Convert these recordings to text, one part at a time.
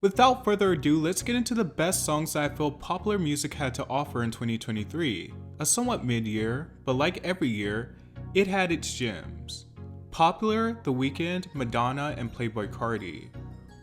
Without further ado, let's get into the best songs that I feel popular music had to offer in 2023. A somewhat mid-year, but like every year, it had its gems. Popular, The Weeknd, Madonna, and Playboi Carti.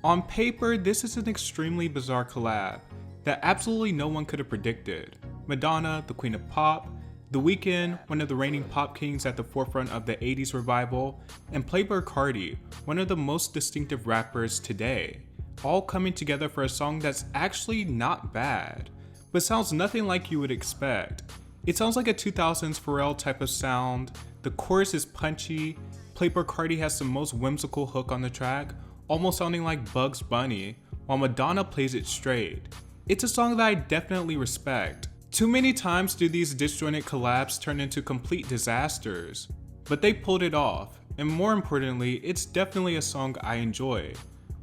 On paper, this is an extremely bizarre collab that absolutely no one could have predicted. Madonna, the queen of pop, The Weeknd, one of the reigning pop kings at the forefront of the 80s revival, and Playboi Carti, one of the most distinctive rappers today, all coming together for a song that's actually not bad, but sounds nothing like you would expect. It sounds like a 2000s Pharrell type of sound, the chorus is punchy, Playboi Carti has the most whimsical hook on the track, almost sounding like Bugs Bunny, while Madonna plays it straight. It's a song that I definitely respect. Too many times do these disjointed collabs turn into complete disasters, but they pulled it off, and more importantly, it's definitely a song I enjoy,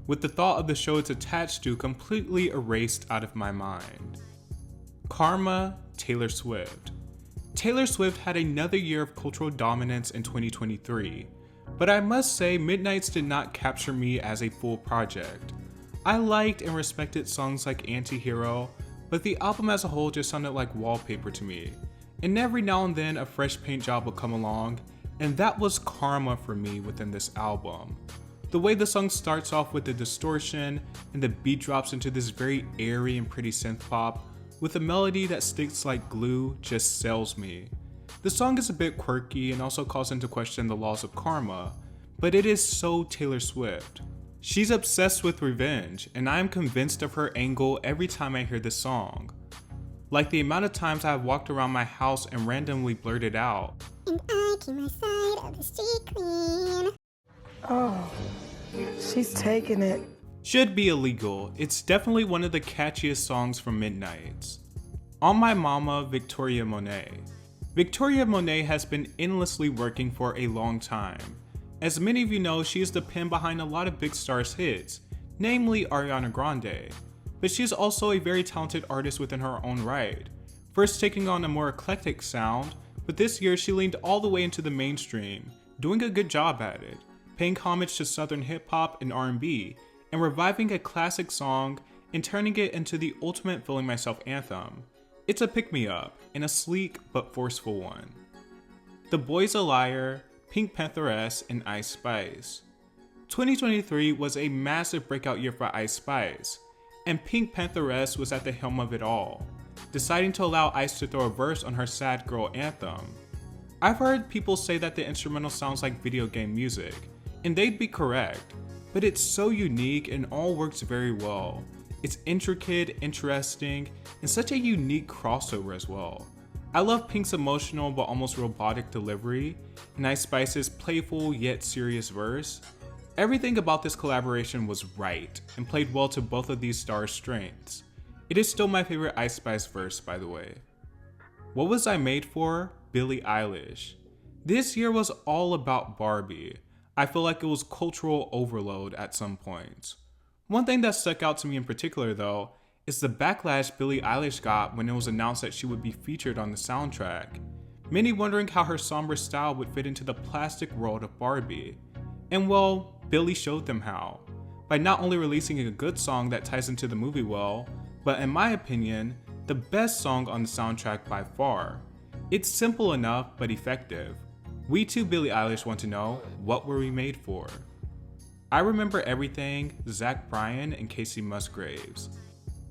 with the thought of the show it's attached to completely erased out of my mind. Karma, Taylor Swift. Taylor Swift had another year of cultural dominance in 2023, but I must say Midnights did not capture me as a full project. I liked and respected songs like Anti-Hero, but the album as a whole just sounded like wallpaper to me, and every now and then a fresh paint job would come along, and that was Karma for me within this album. The way the song starts off with the distortion and the beat drops into this very airy and pretty synth pop with a melody that sticks like glue just sells me. The song is a bit quirky and also calls into question the laws of karma, but it is so Taylor Swift. She's obsessed with revenge, and I am convinced of her angle every time I hear this song. Like the amount of times I have walked around my house and randomly blurted out, "And I keep my side of the street clean." Oh, she's taking it. Should be illegal. It's definitely one of the catchiest songs from Midnights. On My Mama, Victoria Monet. Victoria Monet has been endlessly working for a long time. As many of you know, she is the pen behind a lot of big stars' hits, namely Ariana Grande. But she is also a very talented artist within her own right. First taking on a more eclectic sound, but this year she leaned all the way into the mainstream, doing a good job at it, paying homage to southern hip-hop and R&B, and reviving a classic song and turning it into the ultimate Feeling Myself anthem. It's a pick-me-up, and a sleek but forceful one. The Boy's a Liar, Pink Panther, and Ice Spice. 2023 was a massive breakout year for Ice Spice, and Pink Panther was at the helm of it all, deciding to allow Ice to throw a verse on her Sad Girl anthem. I've heard people say that the instrumental sounds like video game music, and they'd be correct, but it's so unique and all works very well. It's intricate, interesting, and such a unique crossover as well. I love Pink's emotional but almost robotic delivery, and Ice Spice's playful yet serious verse. Everything about this collaboration was right, and played well to both of these stars' strengths. It is still my favorite Ice Spice verse, by the way. What Was I Made For? Billie Eilish. This year was all about Barbie. I feel like it was cultural overload at some points. One thing that stuck out to me in particular though, is the backlash Billie Eilish got when it was announced that she would be featured on the soundtrack. Many wondering how her somber style would fit into the plastic world of Barbie. And well, Billie showed them how, by not only releasing a good song that ties into the movie well, but in my opinion, the best song on the soundtrack by far. It's simple enough but effective. We too, Billie Eilish, want to know, what were we made for? I Remember Everything, Zach Bryan and Casey Musgraves.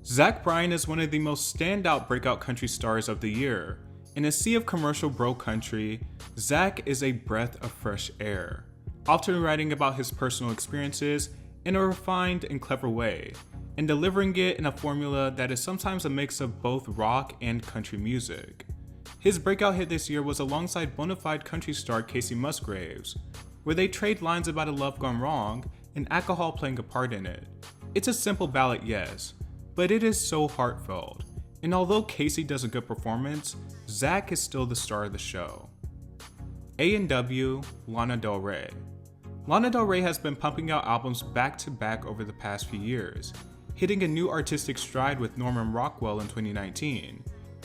Zach Bryan is one of the most standout breakout country stars of the year. In a sea of commercial bro country, Zach is a breath of fresh air, often writing about his personal experiences in a refined and clever way, and delivering it in a formula that is sometimes a mix of both rock and country music. His breakout hit this year was alongside bona fide country star Casey Musgraves, where they trade lines about a love gone wrong and alcohol playing a part in it. It's a simple ballad, yes, but it is so heartfelt, and although Casey does a good performance, Zach is still the star of the show. A&W, Lana Del Rey. Lana Del Rey has been pumping out albums back to back over the past few years, hitting a new artistic stride with Norman Rockwell in 2019.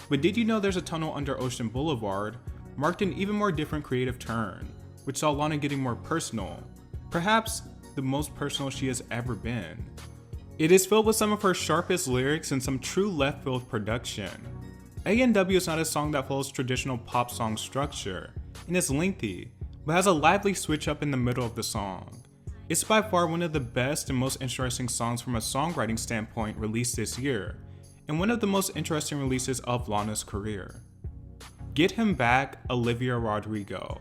But did you know there's a tunnel under Ocean Boulevard, marked an even more different creative turn, which saw Lana getting more personal, perhaps the most personal she has ever been. It is filled with some of her sharpest lyrics and some true left field production. A&W is not a song that follows traditional pop song structure, and is lengthy, but has a lively switch up in the middle of the song. It's by far one of the best and most interesting songs from a songwriting standpoint released this year, and one of the most interesting releases of Lana's career. Get Him Back, Olivia Rodrigo.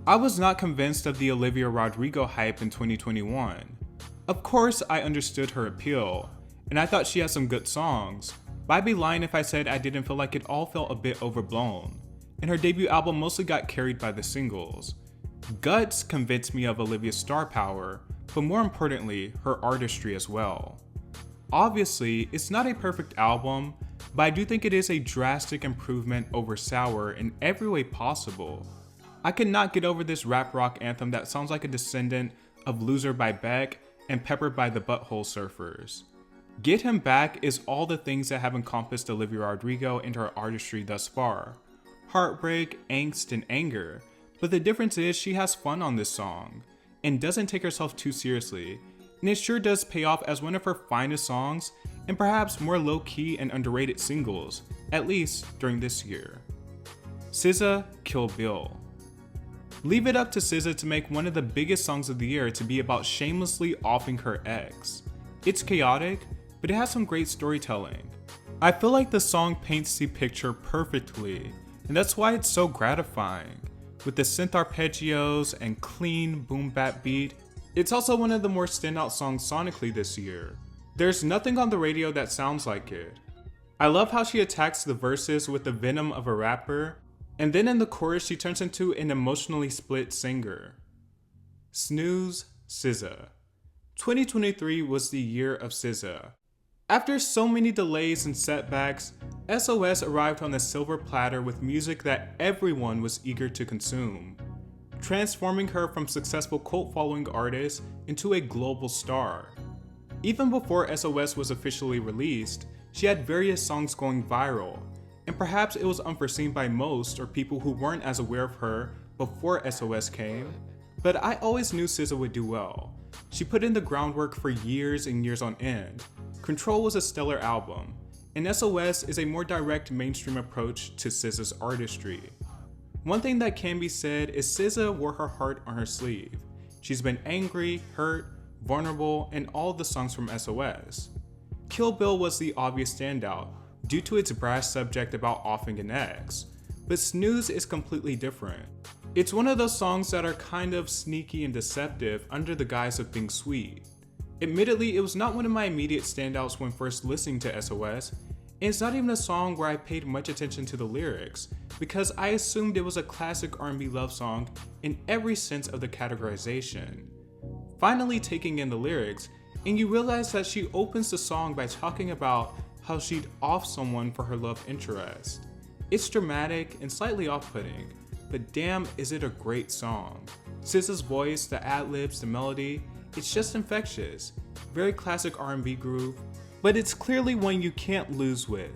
I was not convinced of the Olivia Rodrigo hype in 2021. Of course, I understood her appeal, and I thought she had some good songs, but I'd be lying if I said I didn't feel like it all felt a bit overblown, and her debut album mostly got carried by the singles. Guts convinced me of Olivia's star power, but more importantly, her artistry as well. Obviously, it's not a perfect album, but I do think it is a drastic improvement over Sour in every way possible. I could not get over this rap rock anthem that sounds like a descendant of Loser by Beck and Peppered by the Butthole Surfers. Get Him Back is all the things that have encompassed Olivia Rodrigo and her artistry thus far. Heartbreak, angst, and anger. But the difference is she has fun on this song, and doesn't take herself too seriously, and it sure does pay off as one of her finest songs, and perhaps more low-key and underrated singles, at least during this year. SZA, Kill Bill. Leave it up to SZA to make one of the biggest songs of the year to be about shamelessly offing her ex. It's chaotic, but it has some great storytelling. I feel like the song paints the picture perfectly, and that's why it's so gratifying. With the synth arpeggios and clean boom bap beat, it's also one of the more standout songs sonically this year. There's nothing on the radio that sounds like it. I love how she attacks the verses with the venom of a rapper, and then in the chorus she turns into an emotionally split singer. Snooze, SZA. 2023 was the year of SZA. After so many delays and setbacks, SOS arrived on a silver platter with music that everyone was eager to consume, transforming her from successful cult-following artist into a global star. Even before SOS was officially released, she had various songs going viral, and perhaps it was unforeseen by most or people who weren't as aware of her before SOS came, but I always knew SZA would do well. She put in the groundwork for years and years on end. Control was a stellar album, and SOS is a more direct mainstream approach to SZA's artistry. One thing that can be said is SZA wore her heart on her sleeve. She's been angry, hurt, vulnerable, in all the songs from SOS. Kill Bill was the obvious standout, due to its brash subject about offing an ex, but Snooze is completely different. It's one of those songs that are kind of sneaky and deceptive under the guise of being sweet. Admittedly, it was not one of my immediate standouts when first listening to SOS, and it's not even a song where I paid much attention to the lyrics, because I assumed it was a classic R&B love song in every sense of the categorization. Finally taking in the lyrics, and you realize that she opens the song by talking about how she'd off someone for her love interest. It's dramatic and slightly off-putting, but damn is it a great song. SZA's voice, the ad-libs, the melody, it's just infectious. Very classic R&B groove, but it's clearly one you can't lose with.